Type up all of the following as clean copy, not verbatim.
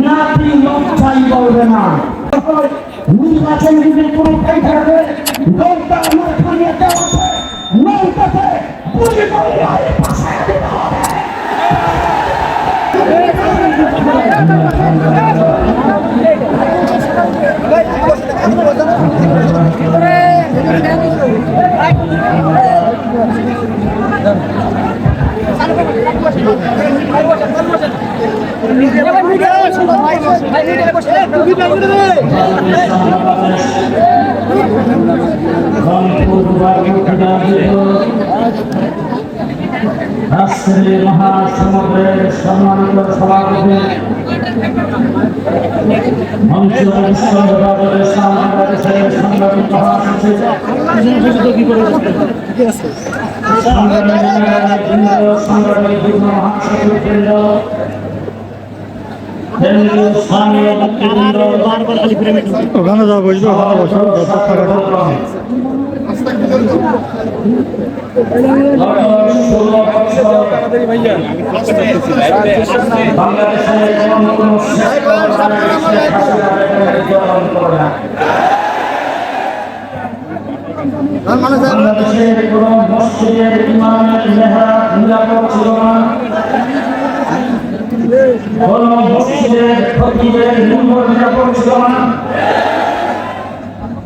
নাতি লজ্জাই বলবে না। নির্বাচন যদি পরীক্ষায় থাকে নৌকা আমার খানিয়ে দেওয়া আছে, নৌকাতে পুলিশ পাশায় দিতে হবে। রাষ্ট্রের মহাসমুদ্রের সম্মানিত সভাপতি বাংলাদেশের সংগ্রামিত মহাসচিব সংগ্রামিত মহাসচিব কেন্দ্র ওখানে যা বসবে ওখানে বসো বাংলাদেশের কোন মসজিদের ইমামের মেহরাব নিরাপদ ছিল না, কোন মসজিদের খতিবের মিম্বর নিরাপদ ছিল না,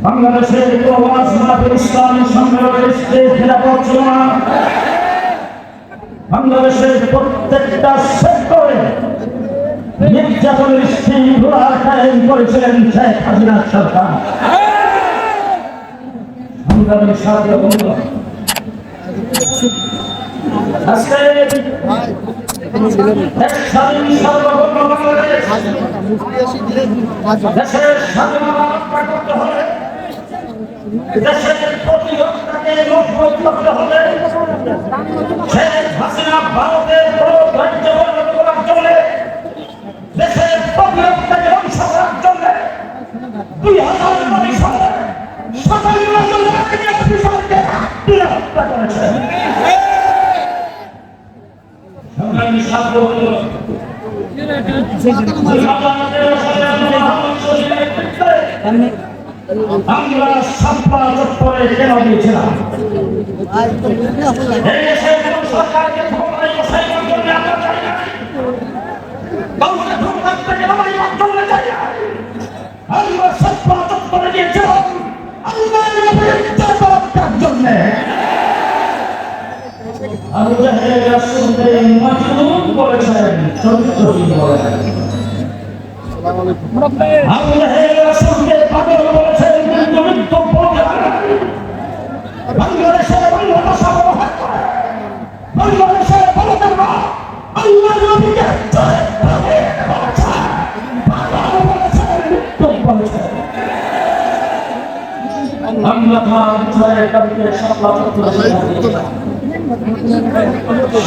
বাংলাদেশের কোন ওয়াজ মাহফিল ইসলামী সম্মেলনের স্টেজ নিরাপদ ছিল না, বাংলাদেশের প্রত্যেকটা সেক্টরে নির্যাতনের শৃঙ্খলা কায়েম করেছিলেন শেখ হাসিনার সরকার। সংগ্রামী সাথী বন্ধু, আজকে স্বাধীন সার্বভৌম বাংলাদেশ দেশের স্বাধীনতা রক্ষা করতে হবে, দেশের প্রতিরক্ষাকে মজবুত করতে হবে। শেখ হাসিনা ভারতের রাজ্য করার জন্য, দেশের প্রতিরক্ষাকে ধ্বংস করার জন্য 2009 সালে 57 জন অফিসারকে হত্যা করেছে। সংগ্রামী ছাত্র বন্ধু, আমরা সাপ্পা চত্বরে কেন দিয়েছিলাম? এই দেশের কোন সরকারকে ক্ষমতায় বসাইবার জন্য আমরা চাই না, কাউকে ক্ষমতা থেকে নামাইবার জন্য চাই না। আমরা সাপ্পা চত্বরে দিয়েছিলাম আল্লাহর বিরুদ্ধে বলার জন্য। আবু জাহেল রাসূলকে মাজনুন বলেছেন, চরিত্রহীন বলেছেন। আবু জাহেল রাসূলকে পাগল বলেছেন, মৃত্যু বলেছেন। বাংলাদেশের বাংলা ভাষা ব্যবহার করে বাংলাদেশের বলতেরা আল্লাহর নবীকে চরিত্রহীন বলেছেন, পাগল বলেছেন, মৃত্যু বলেছেন। আমরা তার জয়ের দাবিতে সাপ্লা চত্বরে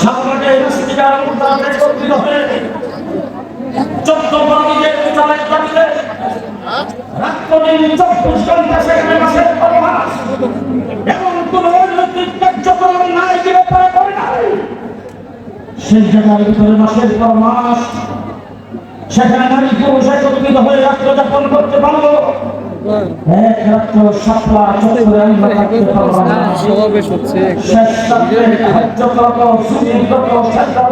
সামনে রাষ্ট্রীয় মুদ্রাতে একত্রিত হয়ে 14 বাহিনীর চালের দাবিতে রাত্রিদিন 24 ঘন্টা সেখানে মাসের পর মাস এবং কোন রাজনৈতিক কার্যক্রম নাই গ্রেপ্তার করে নাই। সেই জায়গার ভিতরে মাসের পর মাস সেখানে নারী পুরুষ একত্রিত হয়ে রাষ্ট্র যাপন করতে পারলো। এক রাত্র সাপলা চত্বরে আমরা থাকতে পারবো না। সমাবেশ হচ্ছে শেষ রাত্রে কার্যকরত সুবিধত সেন্টার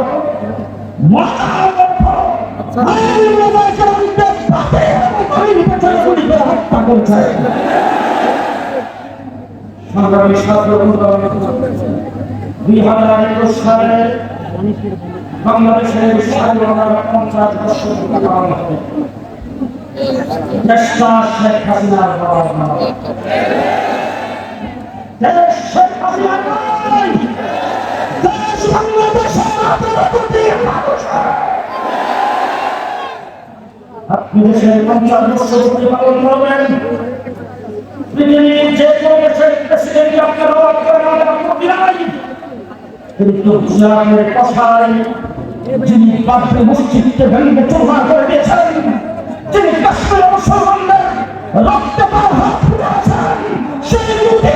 হত্যা করছে। সংগ্রামী ছাত্র বন্ধু, 2021 সালে বাংলাদেশের স্বাধীনতার 50 বছর পালন হবে। দেশটা শেখ হাসিনার শেখ হাসিনা নয়, দেশ বাংলাদেশের আপনি দেশের 50 বছর পালন করবেন। পৃথিবীর যে কোনো দেশের প্রেসিডেন্ট আপনার অবাক করেন, আপত্তি নাই, কিন্তু গুজরাটের কথায় যিনি বাবরি মসজিদকে ভেঙে চূর্ণ করে দিয়েছেন, যিনি কাশ্মীরের মুসলমানদের রক্তে হাত ফুটেছেন, সেই মুহূর্তে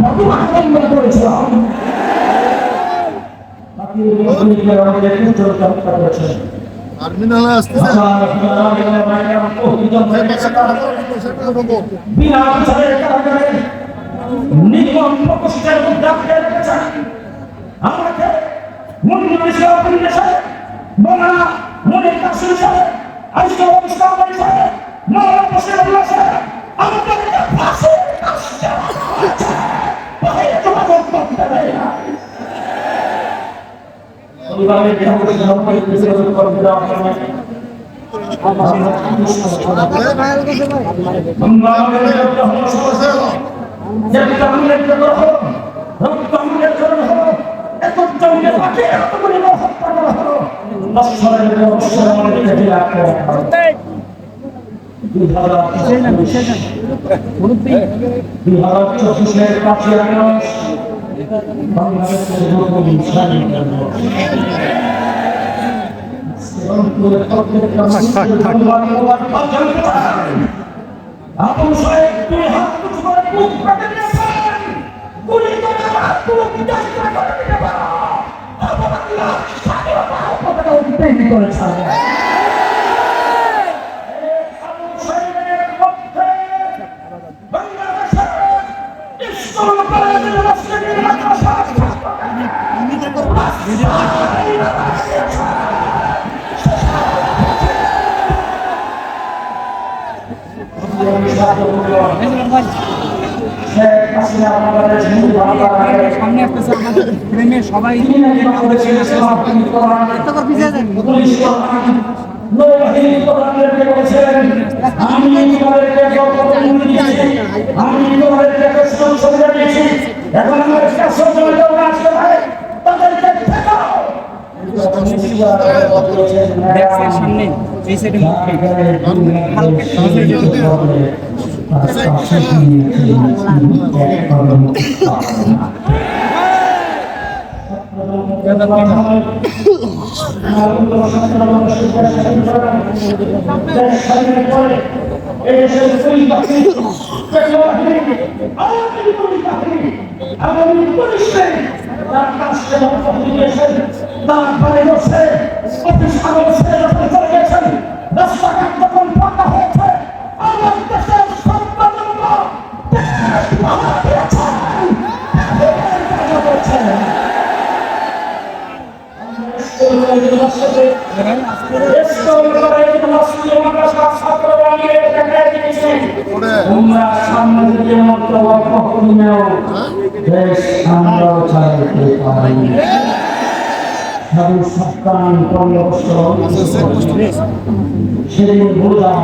প্রতিবাদ করেছিলাম। বাকি টার্মিনালে আসতেছে বিনা বিচারের কারাগারে নির্মম প্রকোষ্ঠের মধ্যে আটকে রেখেছে আমাকে মুন্নুল ইসলাম সাহেব মৌলানা মনির কাসিম সাহেব আইসুল ইসলাম সাহেব মৌলানা বশিরুল্লাহ সাহেব আমাদেরকে ফাঁসির কাস্তে বাইরে যোগাযোগ করতে দেয় না পরিবারের কাছে জনগণের যোগাযোগ করতে দেওয়া হয় না আপন সাহেব তুই হাত উঁচু করে মুখ পেতে নিয়েছেন গুলি করে মুখ যাত্রা করে দিতে পারো আপন আল্লাহ স্বাধীনতা পতাকা উত্তোলন করেছেন আপন সাহেবের মধ্যে বাংলাদেশের ইসলাম কলেজের মসজিদের মাদ্রাসা সামনে আসতেছে আমাদের প্রেমে সবাই সামনে এই সাইডে রাস্তাঘাট যখন ফাঁকা হয়েছে আমার দেশের সন্তানরা দেশ ভাড়া দিয়েছেন তোমরা সামনে দিকে মন্তব্য কখনো দেশ আমরাও চালাতে পারি সাধু সপ্তাহ 15 বছর সেদিন বুঝাও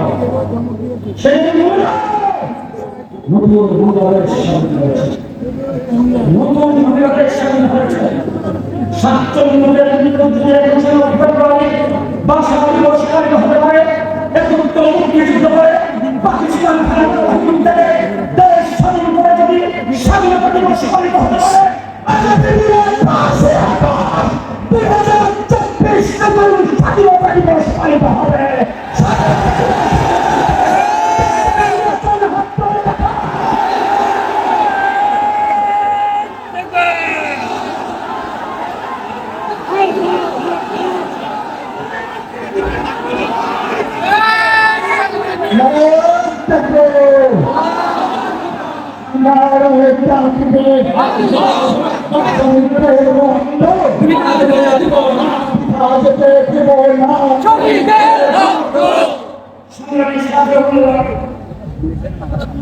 সেদিন বুঝাও নতুন বুঝাবের সামনে হয়েছে নতুন বুঝাবের সামনে হয়েছে 57 বিরুদ্ধে ফেব্রুয়ারি ভাষা দিবস পালিত হতে পারে একত্র মুক্তিযুদ্ধ করে পাকিস্তান দেশ স্বাধীন করে যদি স্বাধীনতা দিবস পালিত হতে পারে স্বাধীনতা দিবস পালিত হবে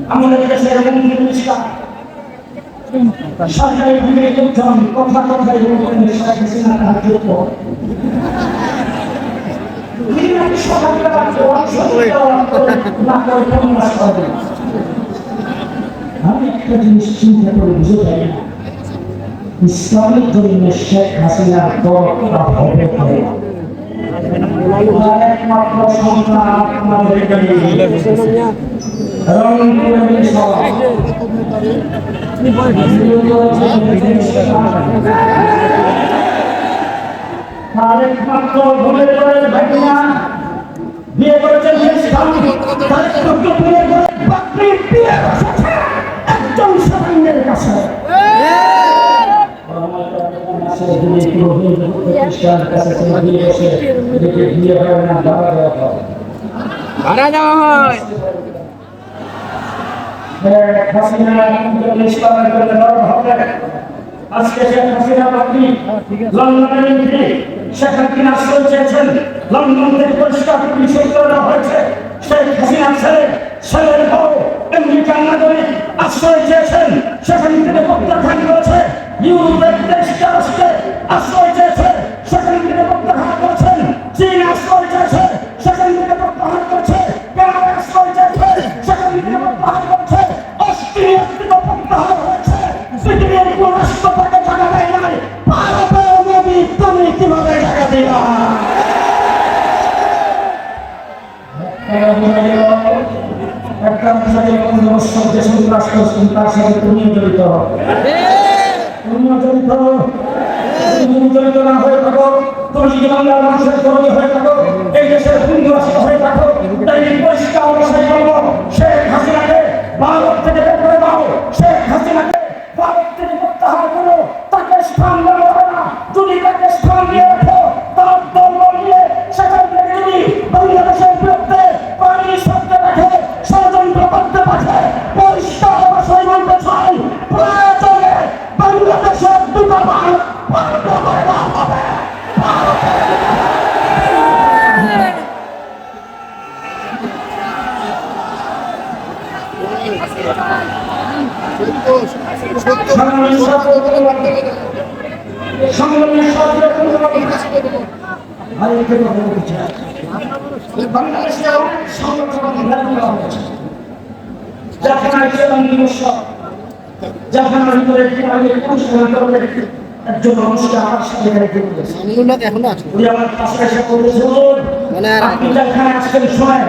আমাদের দেশের সরকারি লোকজন কথা কথায় আমি একটা জিনিস চিন্তা করে বুঝে যাই না ইসলামের জন্য শেখ হাসিনার দরকার হবে একমাত্র সন্তান আপনাদের একমাত্র ভুলে করে ভাইনা বিয়ে করেছেন একজন সাধারণের কাছে সে যদি পুরোহিত খ্রিস্টান কাছে দিয়ে বসে এদিকে বিয়ে হয় না ভাড়া দেওয়া হয় ভাড়া দেওয়া হয় হাসিনা ইসলামের জন্য লড়া হবে আজকে শেখ হাসিনা আপনি লন্ডনে এন্ট্রি সেখানে তিনি আশ্রয় চেয়েছেন লন্ডন থেকে পরিষ্কার নিষেধ করে দেওয়া হয়েছে শেখ হাসিনা ছেলের বউ আমেরিকান নাগরিক আশ্রয় চেয়েছেন সেখান থেকে প্রত্যাখ্যান করেছে ইউরোপের দেশ রাষ্ট্রে আশ্রয় চেয়েছে সেখান থেকে প্রত্যাখ্যান করেছেন চীন আশ্রয় চেয়েছে সেখান থেকে প্রত্যাখ্যান করেছে কানাডা আশ্রয় চেয়েছে সেখান থেকে প্রত্যাখ্যান করেছে অস্ট্রেলিয়া থেকে প্রত্যাখ্যান হয়েছে পৃথিবীর কোন রাষ্ট্র তাকে টাকা দেয় নাই ভারতের মোদী তুমি কিভাবে টাকা দিবা একটা যে সন্ত্রাস করছেন তার সাথে তুমিও জড়িত তুমিও জড়িত না হয়ে থাকো তুমি যদি বাংলার মানুষের কর্মী হয়ে থাকো এই দেশের হিন্দুরাষ্ট্র হয়ে থাকো তাই পরিষ্কার অবস্থায় বলবো শেখ হাসিনাকে ভারত থেকে বের করে দাও শেখ হাসিনাকে ভারত থেকে প্রত্যাহার করো তাকে স্থান দেওয়া হবে না যদি তাকে স্থান দিয়ে রাখো তার দল নিয়ে সেখান থেকে যদি বাংলাদেশের বিরুদ্ধে পানি সত্যি রাখে ষড়যন্ত্র করতে পারে পরিষ্কার অবশ্যই বলতে চাই প্রয়োজনে বাংলাদেশের দূতাবাস বন্ধ করে দেওয়া হবে একজন মানুষকে আমার সাথে এখন আমার পাশে এসে মানে আপনি যেখানে আসছেন সময়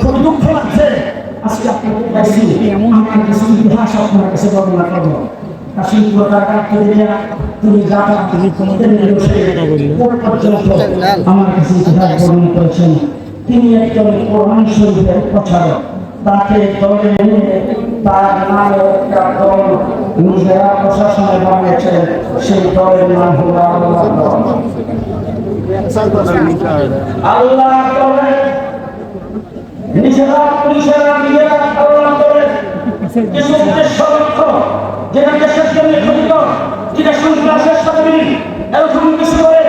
খুব দুঃখ লাগছে আজকে আপনাকে পাইছি আমার কিছু ইতিহাস আপনার কাছে বর্ণনা করবো আমার কাছে ইতিহাস বর্ণনা করেছেন তিনি একজন কোরআন শরীফের প্রচারক তাকে দলে নিয়ে তার নামে একটা দল নিজেরা প্রশাসনে বানিয়েছেন সেই দলের নাম হল আল্লাহ দলে নিজেরা পুলিশেরা নিজেরা আল্লাহ দলে কিছু উদ্দেশ্য লক্ষ্য যেটা দেশের জন্য ক্ষতিকর যেটা সন্ত্রাসের সাথে এরকম কিছু করে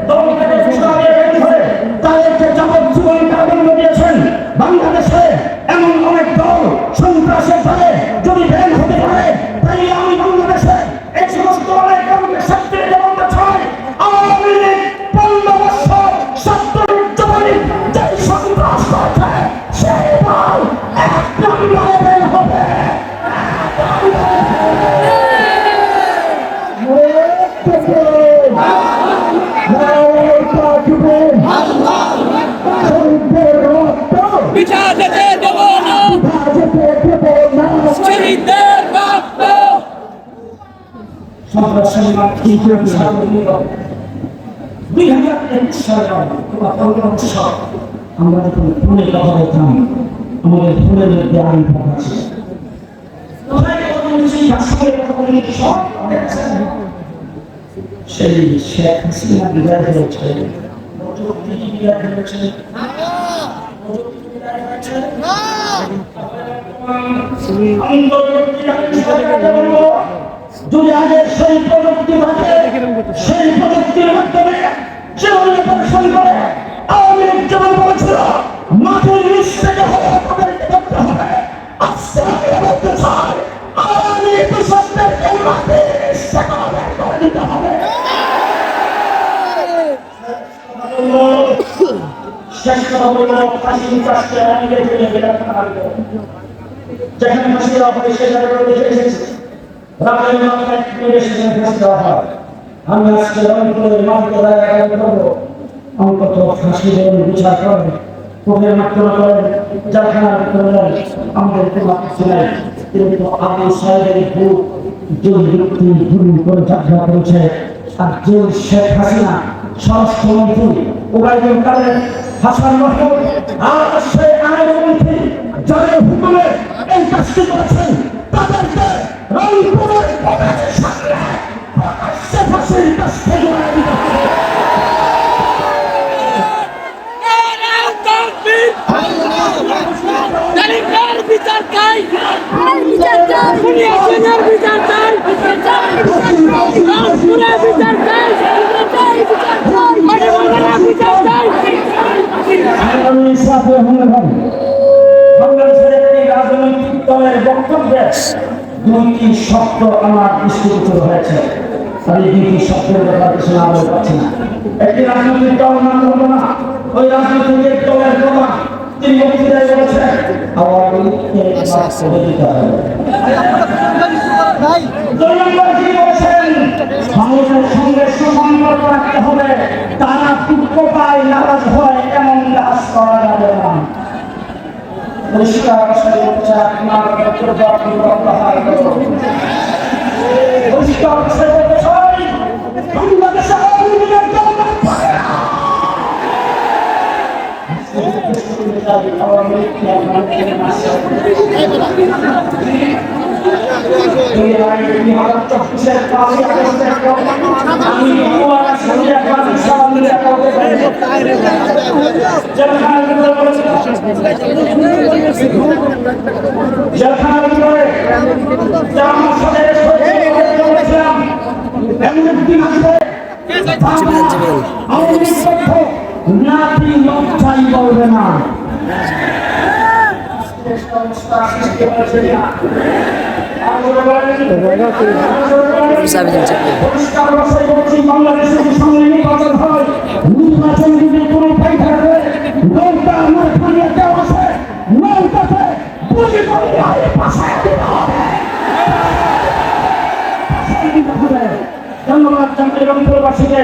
দল থেকে ঘোষণা দিয়ে বের করে তাদেরকে যাবজ্জীবন কারাদণ্ড দিয়েছেন বাংলাদেশে এমন অনেক দল সন্ত্রাসের ফলে যদি বের হতে পারে তাই আমি বাংলাদেশে এই সমস্ত অনেক দলকে শাস্তি দিতে বলতে চাই আওয়ামী লীগ 15 বছর সত্যযুগী যে সন্ত্রাস করছে সেই দল এক নম্বরে বের হবে আমরা যখন ফুলের কথা বলতাম আমাদের ফুলের মধ্যে আইন আছে সেই শেখ হাসিনা বিদায় হয়েছে যদি আগের সেই প্রযুক্তি থাকে সেই প্রযুক্তির মাধ্যমে সে পরিশ্রম করে আওয়ামী লীগ যেমন বলেছিল মাটির নিচ থেকে তাদেরকে করতে হবে আজকে আমি বলতে চাই আওয়ামী লীগ কৃষকদেরকে মাটির নিচ থেকে করে দিতে হবে শেষ কথা বলব ফাঁসি রাষ্ট্রে অনেকে যেখানে ফাঁসি দেওয়া হবে সেখানে দেখে এসেছি রাতের মাথায় সেখানে ফাঁসি দেওয়া হয় আমি আজকে রংপুরের মাটিতে জায়গায় করবো অন্তত ফাঁসি দেবেন বিচার করেন কোর্টের মাধ্যমে করেন জেলখানার করেন আমাদের কোনো কিছু নেই কিন্তু আবু সাহেবের ভূত যে ব্যক্তি ভুল করে যাত্রা করেছে আর যে শেখ হাসিনা স্বরাষ্ট্রমন্ত্রী ওবায়দুল কাদের হাসান মাহমুদ আর সেই আইনমন্ত্রী যাদের হুকুমে এই কাজটি করেছেন তাদেরকে রংপুরের সামনে ফাঁসির কাছে জড়ায় দিতে হবে। বিচার চাই বিচার চাই বিচার চাই বিচার চাই বিচার চাই বাংলাদেশের একটি রাজনৈতিক দলের বক্তব্যে দুইটি শব্দ আমার দৃষ্টিগোচর হয়েছে। আমি দুইটি শব্দের ব্যাপারে কিছু না বলতে পারছি না। একটি রাজনৈতিক দল নাম বলবো না, ওই রাজনৈতিক দলের প্রধান তিনি বক্তৃতায় বলেছেন আওয়ামী লীগকে বাদ করে দিতে হবে। জনগণকে বলেছেন মানুষের সঙ্গে সম্পর্ক রাখতে হবে, তারা দুঃখ পায় নারাজ হয় এমন কাজ করা যাবে না। পরিষ্কার ভাষায় বলছে আপনার বক্তব্য আপনি প্রত্যাহার করুন। পরিষ্কার ভাষায় বলতে চাই বাংলাদেশে আওয়ামী লীগের দল পারে না। আওয়ামী লীগকে আপনার বলবে না পরিষ্কার ভাষায় বলছি বাংলাদেশের সামনে নির্বাচন হয়, নির্বাচন যদি কোনো উপায় থাকবে নৌকা আমার ফিরিয়ে দেওয়া আছে, নৌকাতে বুঝি করে পাশায় দিতে হবে। ধন্যবাদ জাতীয় রংপুরবাসীকে।